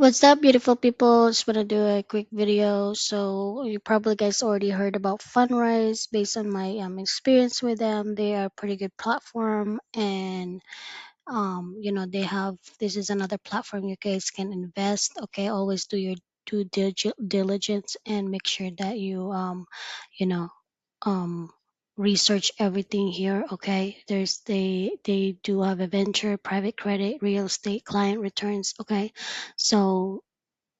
What's up, beautiful people? Just want to do a quick video. So, you probably guys already heard about Fundrise. Based on my experience with them, they are a pretty good platform, and they have this is another platform you guys can invest. Okay, always do your diligence and make sure that you know, um, research everything here. Okay, they do have a venture, private credit, real estate, client returns. Okay, so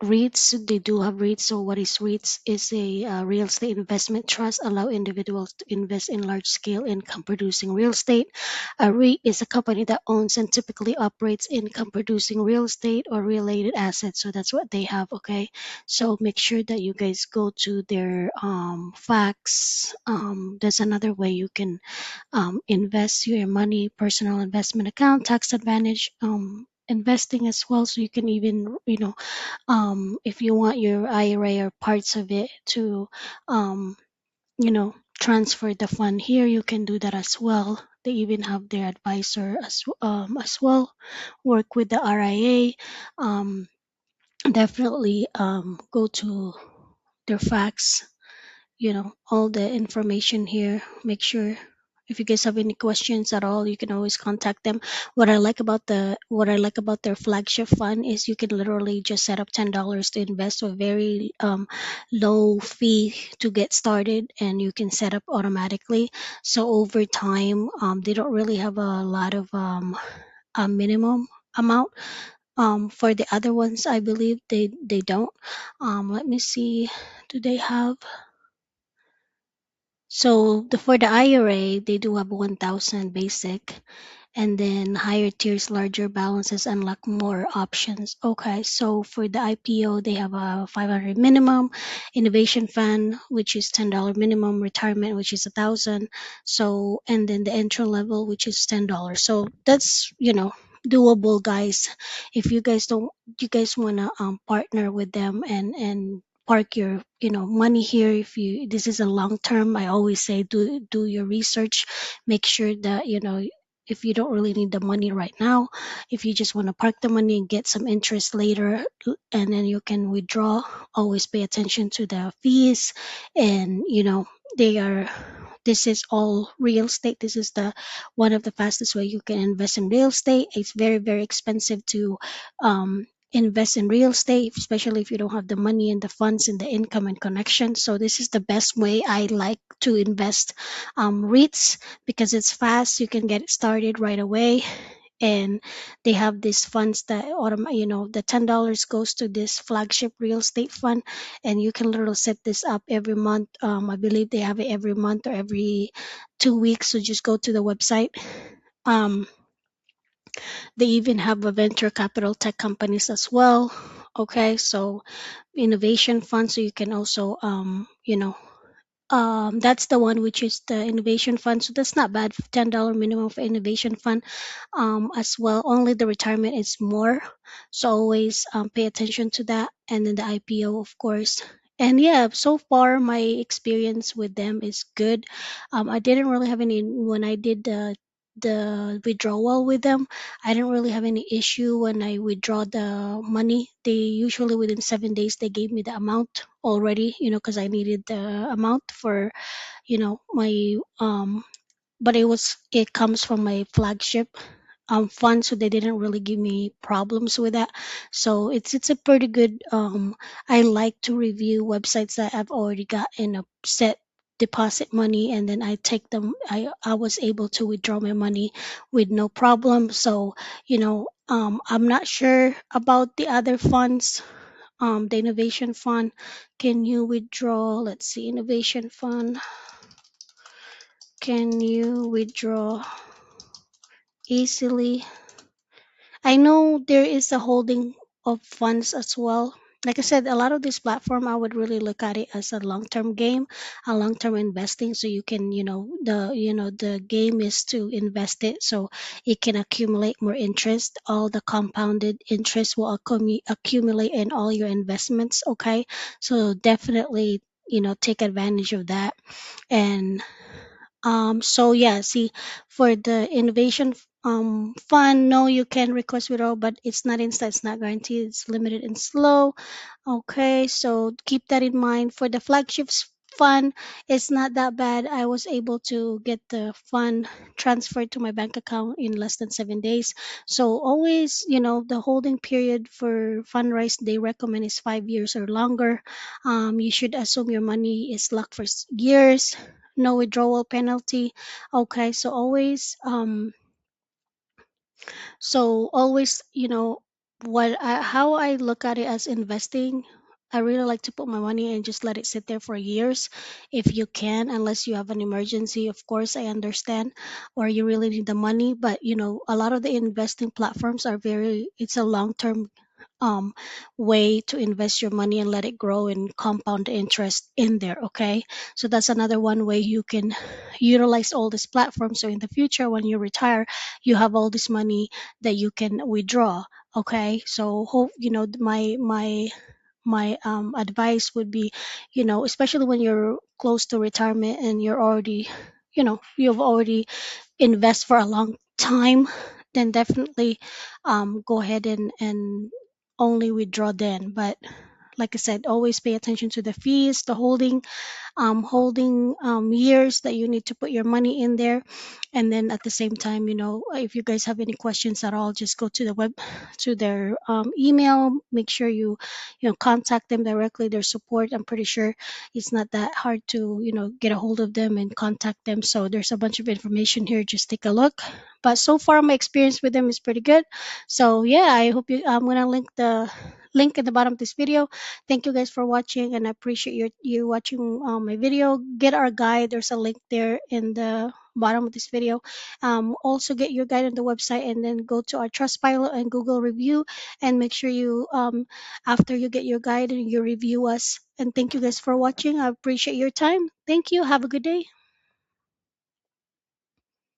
REITs, they do have REITs. So what is REITs? Is a real estate investment trust allow individuals to invest in large scale income producing real estate. A REIT is a company that owns and typically operates income producing real estate or related assets. So that's what they have. Okay, so make sure that you guys go to their facts. There's another way you can invest your money, personal investment account, tax advantage. Investing as well, so you can even if you want your IRA or parts of it to, transfer the fund here, you can do that as well. They even have their advisor as well. Work with the RIA. Um, Definitely go to their facts, all the information here. Make sure if you guys have any questions at all, you can always contact them. What I like about their flagship fund is you can literally just set up $10 to invest with very low fee to get started, and you can set up automatically. So over time, they don't really have a lot of a minimum amount. For the other ones, I believe they don't. Let me see. Do they have? So for the IRA, they do have 1,000 basic, and then higher tiers, larger balances unlock more options. Okay, so for the IPO, they have a 500 minimum, innovation fund, which is $10 minimum, retirement, which is 1,000. So, and then the entry level, which is $10. So that's doable, guys. If you guys wanna partner with them and park your money here. If you this is a long term, I always say do your research. Make sure that if you don't really need the money right now, if you just want to park the money and get some interest later, and then you can withdraw, always pay attention to the fees. And they are this is all real estate. This is the one of the fastest way you can invest in real estate. It's very, very expensive to invest in real estate, especially if you don't have the money and the funds and the income and connection. So this is the best way I like to invest. REITs, because it's fast, you can get it started right away. And they have these funds that the $10 goes to this flagship real estate fund, and you can literally set this up every month. I believe they have it every month or every 2 weeks, so just go to the website. um, they even have a venture capital tech companies as well. Okay, so innovation fund, so you can also that's the one which is the innovation fund. So that's not bad. $10 minimum for innovation fund. As well, only the retirement is more. So always pay attention to that. And then the IPO, of course. And yeah, so far my experience with them is good. I didn't really have any when I did the withdrawal with them. I didn't really have any issue when I withdraw the money. They usually within 7 days they gave me the amount already, because I needed the amount for, my but it comes from my flagship fund, so they didn't really give me problems with that. So it's a pretty good. I like to review websites that I've already got in a set deposit money, and then I take them. I was able to withdraw my money with no problem. So I'm not sure about the other funds. The innovation fund, can you withdraw? Let's see, innovation fund, can you withdraw easily? I know there is a holding of funds as well. Like I said, a lot of this platform, I would really look at it as a long-term game, a long-term investing. So you can, the game is to invest it so it can accumulate more interest. All the compounded interest will accumulate in all your investments. Okay, so definitely, take advantage of that. And so yeah, see, for the innovation fund. No, you can request withdrawal, but it's not instant, it's not guaranteed, it's limited and slow. Okay, so keep that in mind. For the flagships fund, it's not that bad. I was able to get the fund transferred to my bank account in less than 7 days. So always, the holding period for Fundrise they recommend is 5 years or longer. You should assume your money is locked for years. No withdrawal penalty. Okay, so always, how I look at it as investing, I really like to put my money and just let it sit there for years if you can, unless you have an emergency. Of course, I understand, or you really need the money. But a lot of the investing platforms are it's a long term um, way to invest your money and let it grow and compound the interest in there. Okay, so that's another one way you can utilize all these platforms. So in the future, when you retire, you have all this money that you can withdraw. Okay, so hope my advice would be, especially when you're close to retirement and you've already invest for a long time, then definitely go ahead and only withdraw then. But like I said, always pay attention to the fees, the holding years that you need to put your money in there. And then at the same time, if you guys have any questions at all, just go to to their email. Make sure you contact them directly, their support. I'm pretty sure it's not that hard to get a hold of them and contact them. So there's a bunch of information here, just take a look. But so far my experience with them is pretty good. So yeah, I hope I'm gonna link at the bottom of this video. Thank you guys for watching, and I appreciate you watching my video. Get our guide. There's a link there in the bottom of this video. Also get your guide on the website, and then go to our Trustpilot and Google review, and make sure you after you get your guide and you review us. And thank you guys for watching. I appreciate your time. Thank you. Have a good day.